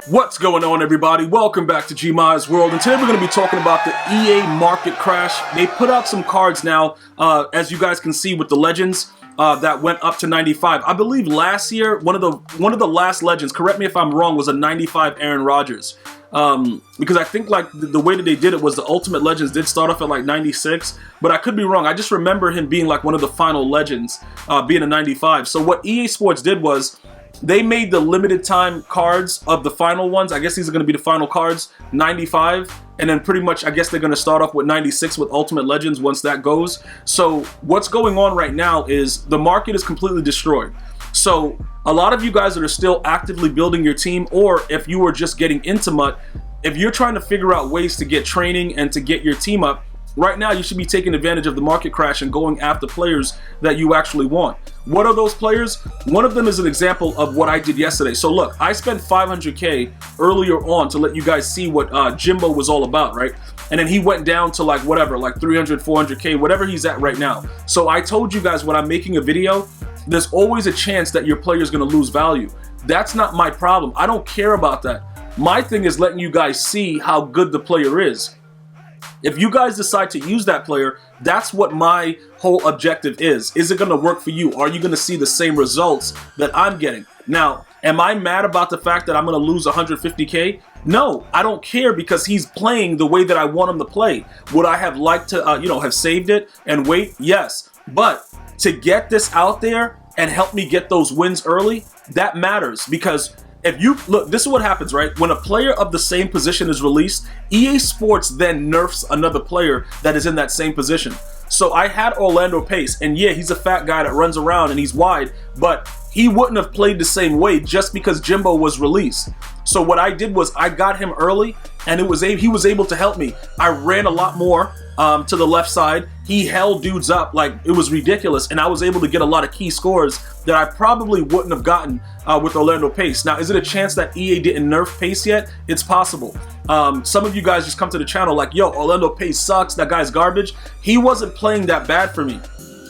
What's going on, everybody? Welcome back to GmiasWorld, and today we're going to be talking about the EA market crash. They put out some cards now, as you guys can see with the legends that went up to 95. I believe last year one of the last legends, correct me if I'm wrong, was a 95 Aaron Rodgers. Because I think like the way that they did it was the Ultimate Legends did start off at like 96, but I could be wrong. I just remember him being like one of the final legends, being a 95. So what EA Sports did was they made the limited time cards of the final ones. I guess these are going to be the final cards, 95. And then pretty much, I guess they're going to start off with 96 with Ultimate Legends once that goes. So what's going on right now is the market is completely destroyed. So a lot of you guys that are still actively building your team, or if you are just getting into MUT, if you're trying to figure out ways to get training and to get your team up, right now you should be taking advantage of the market crash and going after players that you actually want. What are those players? One of them is an example of what I did yesterday. So look, I spent 500K earlier on to let you guys see what Jimbo was all about, right? And then he went down to like whatever, like 300, 400K, whatever he's at right now. So I told you guys when I'm making a video, there's always a chance that your player is going to lose value. That's not my problem. I don't care about that. My thing is letting you guys see how good the player is. If you guys decide to use that player, that's what my whole objective is. Is it going to work for you? Are you going to see the same results that I'm getting? Now, am I mad about the fact that I'm going to lose 150K? No, I don't care because he's playing the way that I want him to play. Would I have liked to, have saved it and wait? Yes. But to get this out there and help me get those wins early, that matters because if you look, this is what happens, right? When a player of the same position is released, EA Sports then nerfs another player that is in that same position. So I had Orlando Pace, and yeah, he's a fat guy that runs around and he's wide, but he wouldn't have played the same way just because Jimbo was released. So what I did was I got him early, and he was able to help me. I ran a lot more to the left side. He held dudes up like it was ridiculous, and I was able to get a lot of key scores that I probably wouldn't have gotten with Orlando Pace. Now, is it a chance that EA didn't nerf Pace yet? It's possible. Some of you guys just come to the channel like, yo, Orlando Pace sucks, that guy's garbage. He wasn't playing that bad for me.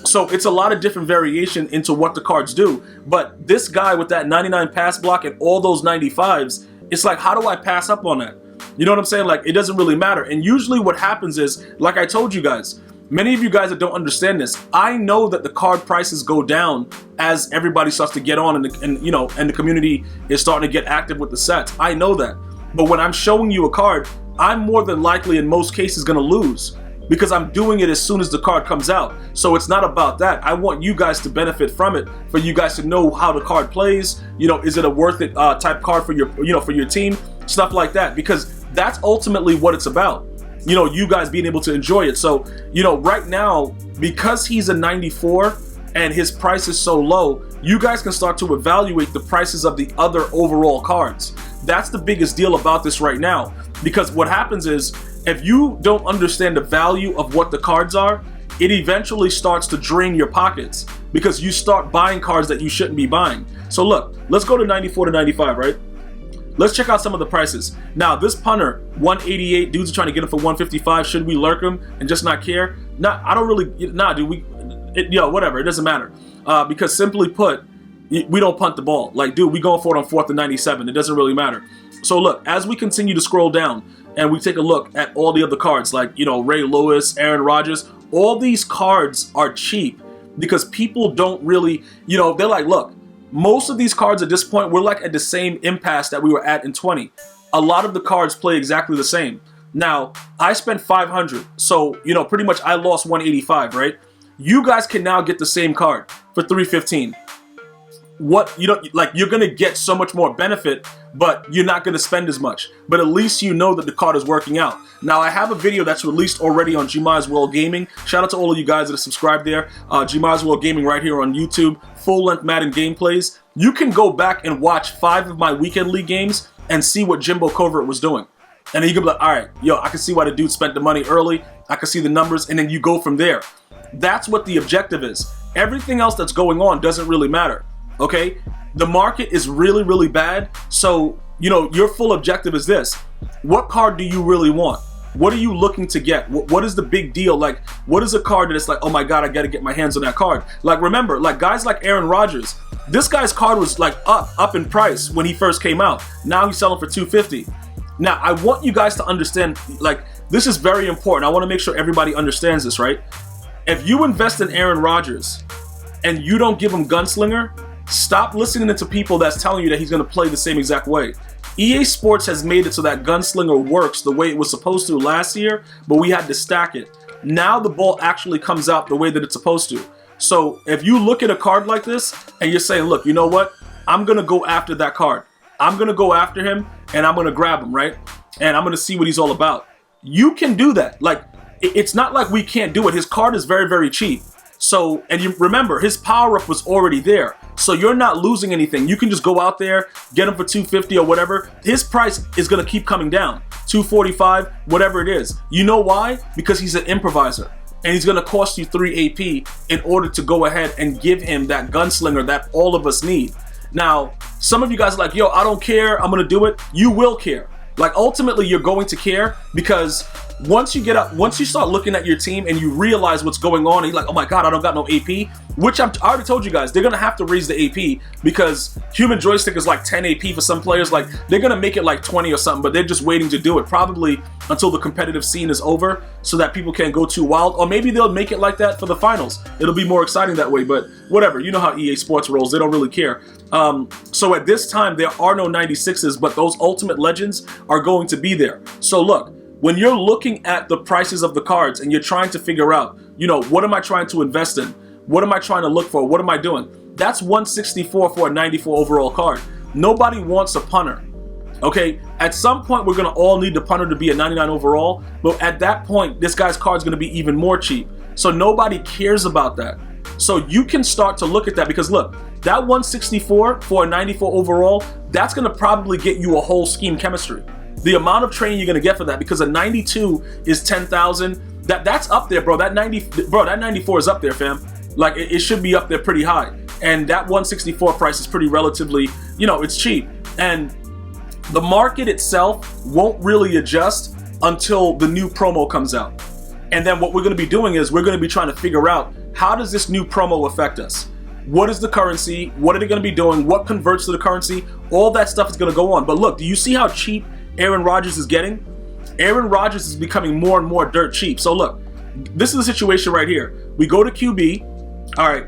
So it's a lot of different variation into what the cards do. But this guy with that 99 pass block and all those 95s, it's like, how do I pass up on that? You know what I'm saying? Like, it doesn't really matter. And usually what happens is, like I told you guys, many of you guys that don't understand this, I know that the card prices go down as everybody starts to get on and the community is starting to get active with the sets. I know that. But when I'm showing you a card, I'm more than likely in most cases going to lose because I'm doing it as soon as the card comes out. So it's not about that. I want you guys to benefit from it, for you guys to know how the card plays. Is it a worth it type card for your, for your team, stuff like that, because that's ultimately what it's about. You guys being able to enjoy it. So, right now, because he's a 94 and his price is so low, you guys can start to evaluate the prices of the other overall cards. That's the biggest deal about this right now, because what happens is, if you don't understand the value of what the cards are, it eventually starts to drain your pockets because you start buying cards that you shouldn't be buying. So look, let's go to 94 to 95, right? Let's check out some of the prices. Now, this punter, 188, dudes are trying to get him for 155. Should we lurk him and just not care? Nah, I don't really, dude, whatever, it doesn't matter. Because simply put, we don't punt the ball. Like, dude, we going for it on 4th and 97. It doesn't really matter. So look, as we continue to scroll down and we take a look at all the other cards, like, Ray Lewis, Aaron Rodgers, all these cards are cheap because people don't really, they're like, look, most of these cards at this point, we're like at the same impasse that we were at in 20. A lot of the cards play exactly the same. Now, I spent 500, so, pretty much I lost 185, right? You guys can now get the same card for 315. You're gonna get so much more benefit, but you're not gonna spend as much. But at least you know that the card is working out. Now, I have a video that's released already on GmiasWorld Gaming. Shout out to all of you guys that are subscribed there. GmiasWorld Gaming right here on YouTube. Full-length Madden gameplays. You can go back and watch 5 of my weekend league games and see what Jimbo Covert was doing. And then you can be like, all right, I can see why the dude spent the money early. I can see the numbers, and then you go from there. That's what the objective is. Everything else that's going on doesn't really matter. Okay, the market is really, really bad. So, your full objective is this. What card do you really want? What are you looking to get? What is the big deal? Like, what is a card that it's like, oh my God, I got to get my hands on that card? Like, remember, like guys like Aaron Rodgers, this guy's card was like up in price when he first came out. Now he's selling for $250. Now, I want you guys to understand, like, this is very important. I want to make sure everybody understands this, right? If you invest in Aaron Rodgers and you don't give him Gunslinger, stop listening to people that's telling you that he's going to play the same exact way. EA Sports has made it so that Gunslinger works the way it was supposed to last year, but we had to stack it. Now the ball actually comes out the way that it's supposed to. So if you look at a card like this and you're saying, look, you know what? I'm going to go after that card. I'm going to go after him and I'm going to grab him, right? And I'm going to see what he's all about. You can do that. Like, it's not like we can't do it. His card is very, very cheap. So, and you remember, his power up was already there. So you're not losing anything. You can just go out there, get him for $250 or whatever. His price is going to keep coming down. $245, whatever it is. You know why? Because he's an improviser. And he's going to cost you 3 AP in order to go ahead and give him that gunslinger that all of us need. Now, some of you guys are like, yo, I don't care. I'm going to do it. You will care. Like, ultimately, you're going to care because once you start looking at your team and you realize what's going on, and you're like, oh my God, I don't got no AP, which I already told you guys, they're going to have to raise the AP because human joystick is like 10 AP for some players. Like, they're going to make it like 20 or something, but they're just waiting to do it probably until the competitive scene is over so that people can't go too wild. Or maybe they'll make it like that for the finals. It'll be more exciting that way, but whatever. You know how EA Sports rolls. They don't really care. So at this time, there are no 96s, but those Ultimate Legends are going to be there. So look, when you're looking at the prices of the cards and you're trying to figure out, you know, what am I trying to invest in? What am I trying to look for? What am I doing? That's 164 for a 94 overall card. Nobody wants a punter. Okay, at some point, we're going to all need the punter to be a 99 overall. But at that point, this guy's card is going to be even more cheap. So nobody cares about that. So you can start to look at that because look, that 164 for a 94 overall, that's going to probably get you a whole scheme chemistry. The amount of training you're going to get for that, because a 92 is 10,000. That's up there, bro. That 94 is up there, fam. Like, it should be up there pretty high. And that 164 price is pretty relatively, you know, it's cheap. And the market itself won't really adjust until the new promo comes out. And then what we're going to be doing is we're going to be trying to figure out, how does this new promo affect us? What is the currency? What are they going to be doing? What converts to the currency? All that stuff is going to go on. But look, do you see how cheap Aaron Rodgers is getting? Aaron Rodgers is becoming more and more dirt cheap. So look, this is the situation right here. We go to QB. All right,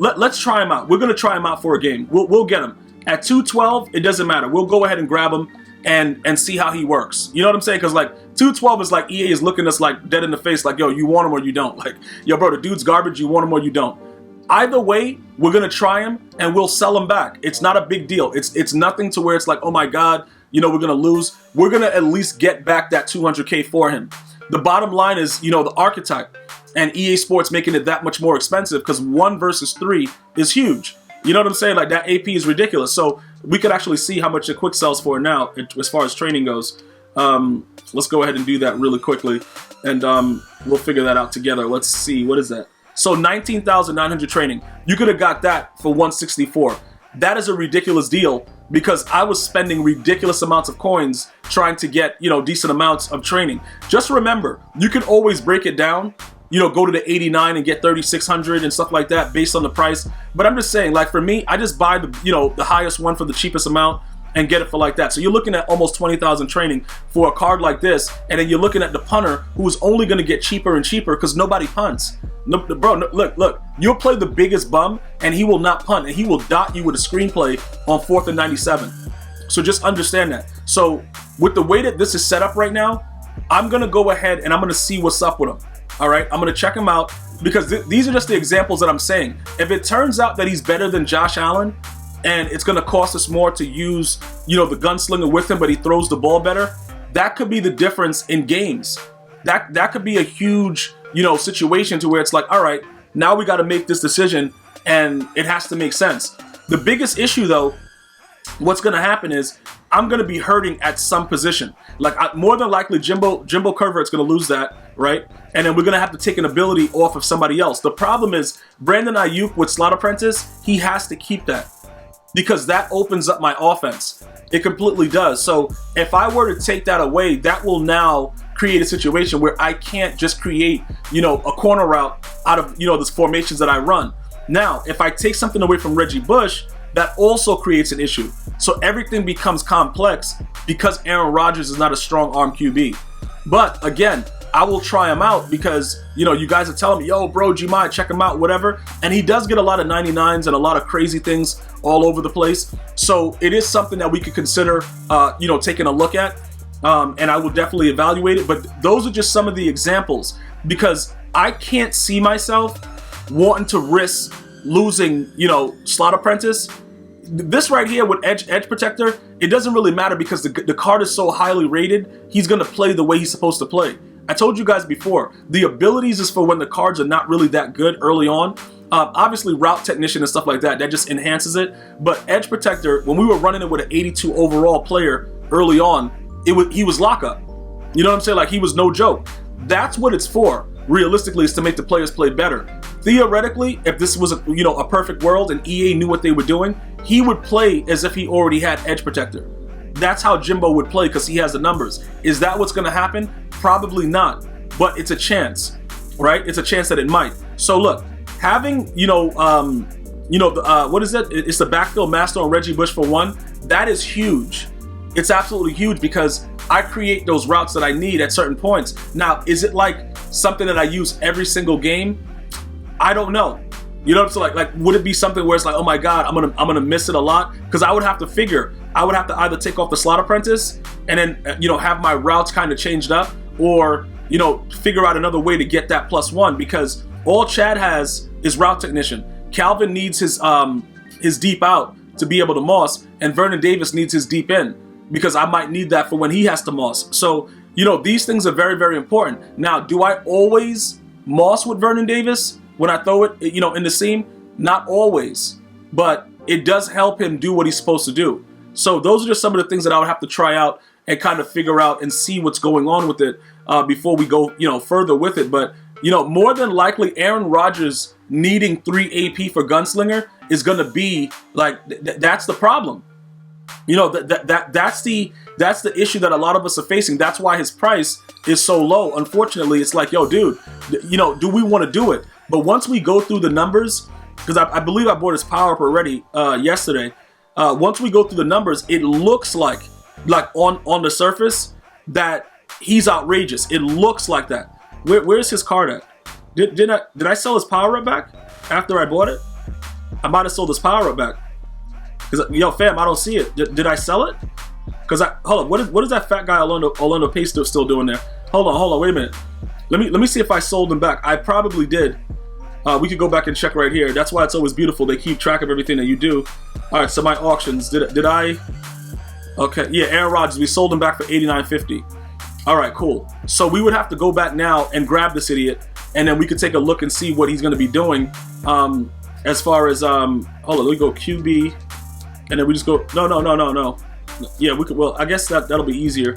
let's try him out. We're going to try him out for a game. We'll get him. At 212, it doesn't matter. We'll go ahead and grab him and see how he works. You know what I'm saying? Because like 212 is like EA is looking us like dead in the face, like, yo, you want him or you don't. Like, yo, bro, the dude's garbage. You want him or you don't. Either way, we're going to try him and we'll sell him back. It's not a big deal. It's nothing to where it's like, oh my God, you know, we're going to lose. We're going to at least get back that 200K for him. The bottom line is, you know, the archetype and EA Sports making it that much more expensive because 1 versus 3 is huge. You know what I'm saying? Like, that AP is ridiculous. So we could actually see how much the quick sells for now as far as training goes. Let's go ahead and do that really quickly. And we'll figure that out together. Let's see. What is that? So 19,900 training. You could have got that for 164. That is a ridiculous deal because I was spending ridiculous amounts of coins trying to get, you know, decent amounts of training. Just remember, you can always break it down. You know, go to the 89 and get 3,600 and stuff like that based on the price. But I'm just saying, like, for me, I just buy the, you know, the highest one for the cheapest amount and get it for like that. So you're looking at almost 20,000 training for a card like this. And then you're looking at the punter who is only going to get cheaper and cheaper because nobody punts. No, bro, no, look, you'll play the biggest bum and he will not punt and he will dot you with a screenplay on 4th and 97. So just understand that. So with the way that this is set up right now, I'm going to go ahead and I'm going to see what's up with him. All right, I'm going to check him out because these are just the examples that I'm saying. If it turns out that he's better than Josh Allen and it's going to cost us more to use, you know, the gunslinger with him, but he throws the ball better, that could be the difference in games. That could be a huge, you know, situation to where it's like, all right, now we got to make this decision and it has to make sense. The biggest issue, though, what's going to happen is I'm going to be hurting at some position. Like, more than likely, Jimbo Curvert's going to lose that, right? And then we're going to have to take an ability off of somebody else. The problem is Brandon Ayuk with Slot Apprentice, he has to keep that because that opens up my offense. It completely does. So if I were to take that away, that will now create a situation where I can't just create, you know, a corner route out of, you know, these formations that I run. Now, if I take something away from Reggie Bush, that also creates an issue. So everything becomes complex because Aaron Rodgers is not a strong arm QB. But again, I will try him out because, you know, you guys are telling me, yo, bro, Gmi, check him out, whatever. And he does get a lot of 99s and a lot of crazy things all over the place. So it is something that we could consider, you know, taking a look at. And I will definitely evaluate it. But those are just some of the examples because I can't see myself wanting to risk losing, you know, Slot Apprentice. This right here with Edge Protector, it doesn't really matter because the card is so highly rated, he's going to play the way he's supposed to play. I told you guys before, the abilities is for when the cards are not really that good early on. Obviously, Route Technician and stuff like that, that just enhances it. But Edge Protector, when we were running it with an 82 overall player early on, he was lockup. You know what I'm saying? Like, he was no joke. That's what it's for, realistically, is to make the players play better. Theoretically, if this was a perfect world and EA knew what they were doing, he would play as if he already had Edge Protector. That's how Jimbo would play because he has the numbers. Is that what's going to happen? Probably not, but it's a chance, right? It's a chance that it might. So look, having what is it? It's the backfield master on Reggie Bush for one. That is huge. It's absolutely huge because I create those routes that I need at certain points. Now, is it like something that I use every single game? I don't know. You know what I'm saying? Like, would it be something where it's like, oh my God, I'm gonna miss it a lot? Because I would have to figure, I would have to either take off the Slot Apprentice and then, you know, have my routes kind of changed up, or, you know, figure out another way to get that +1 because all Chad has is Route Technician. Calvin needs his deep out to be able to moss, and Vernon Davis needs his deep in because I might need that for when he has to moss. So, you know, these things are very, very important. Now, do I always moss with Vernon Davis when I throw it, you know, in the seam? Not always, but it does help him do what he's supposed to do. So those are just some of the things that I would have to try out and kind of figure out and see what's going on with it before we go, you know, further with it. But, you know, more than likely Aaron Rodgers needing 3 AP for Gunslinger is going to be like, that's the problem. You know, that's the issue that a lot of us are facing. That's why his price is so low. Unfortunately, it's like, yo, dude, you know, do we want to do it? But once we go through the numbers, because I believe I bought his power up already yesterday. Once we go through the numbers, it looks like on the surface that he's outrageous. It looks like that. Where's his card at? Did I sell his power up back after I bought it? I might have sold his power up back. Cause yo, fam, I don't see it. Did I sell it? Cause hold on. What is that fat guy Orlando Pace still doing there? Hold on. Wait a minute. Let me see if I sold him back. I probably did. We could go back and check right here. That's why it's always beautiful. They keep track of everything that you do. All right. So my auctions. Did I? Okay. Yeah. Aaron Rodgers. We sold him back for $89.50. All right. Cool. So we would have to go back now and grab this idiot, and then we could take a look and see what he's going to be doing. As far as hold on. Let me go QB. And then we just go, no. Yeah, we could, well, I guess that'll be easier.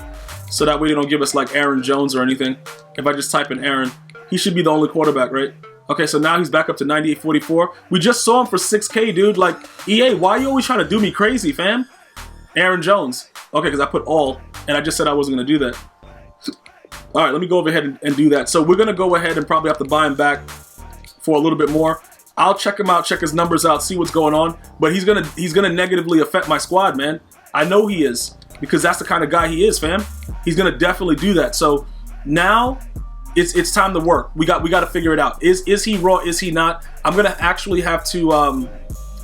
So that way they don't give us like Aaron Jones or anything. If I just type in Aaron, he should be the only quarterback, right? Okay, so now he's back up to 98.44. We just saw him for 6K, dude. Like, EA, why are you always trying to do me crazy, fam? Aaron Jones. Okay, because I put all, and I just said I wasn't going to do that. All right, let me go over ahead and do that. So we're going to go ahead and probably have to buy him back for a little bit more. I'll check him out, check his numbers out, see what's going on. But he's gonna negatively affect my squad, man. I know he is, because that's the kind of guy he is, fam. He's gonna definitely do that. So now it's time to work. We got to figure it out. Is he raw? Is he not? I'm gonna actually have to. I'm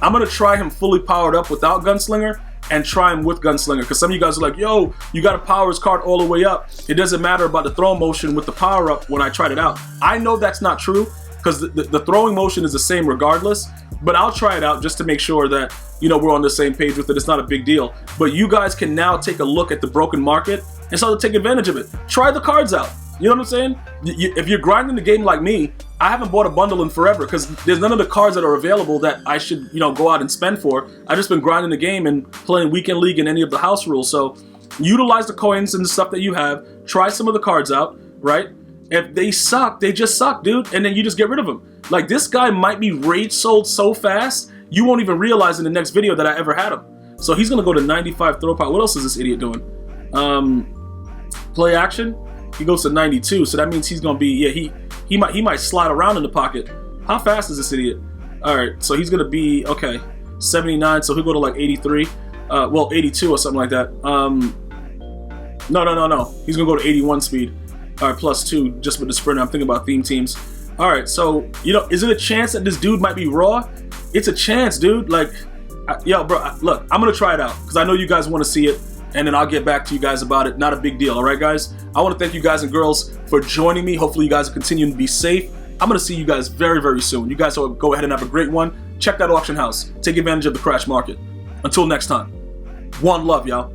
gonna try him fully powered up without Gunslinger and try him with Gunslinger. Because some of you guys are like, yo, you got to power his card all the way up. It doesn't matter about the throw motion with the power up when I tried it out. I know that's not true, because the throwing motion is the same regardless, but I'll try it out just to make sure that, you know, we're on the same page with it. It's not a big deal. But you guys can now take a look at the broken market and start to take advantage of it. Try the cards out. You know what I'm saying? If you're grinding the game like me, I haven't bought a bundle in forever because there's none of the cards that are available that I should, you know, go out and spend for. I've just been grinding the game and playing Weekend League and any of the house rules. So utilize the coins and the stuff that you have. Try some of the cards out, right? If they suck, they just suck, dude. And then you just get rid of them. Like, this guy might be rage sold so fast, you won't even realize in the next video that I ever had him. So he's going to go to 95 throw power. What else is this idiot doing? Play action. He goes to 92, so that means he's gonna be, yeah, he might slide around in the pocket. How fast is this idiot? All right, so he's gonna be, okay, 79, so he'll go to like 83, well, 82 or something like that. No. He's gonna go to 81 speed. All right, +2 just with the sprinter. I'm thinking about theme teams. All right, so, you know, is it a chance that this dude might be raw? It's a chance, dude. Like, yo, bro, look, I'm gonna try it out because I know you guys want to see it, and then I'll get back to you guys about it. Not a big deal, all right, guys? I want to thank you guys and girls for joining me. Hopefully you guys are continuing to be safe. I'm gonna see you guys very, very soon. You guys will go ahead and have a great one. Check that auction house. Take advantage of the crash market. Until next time, one love, y'all.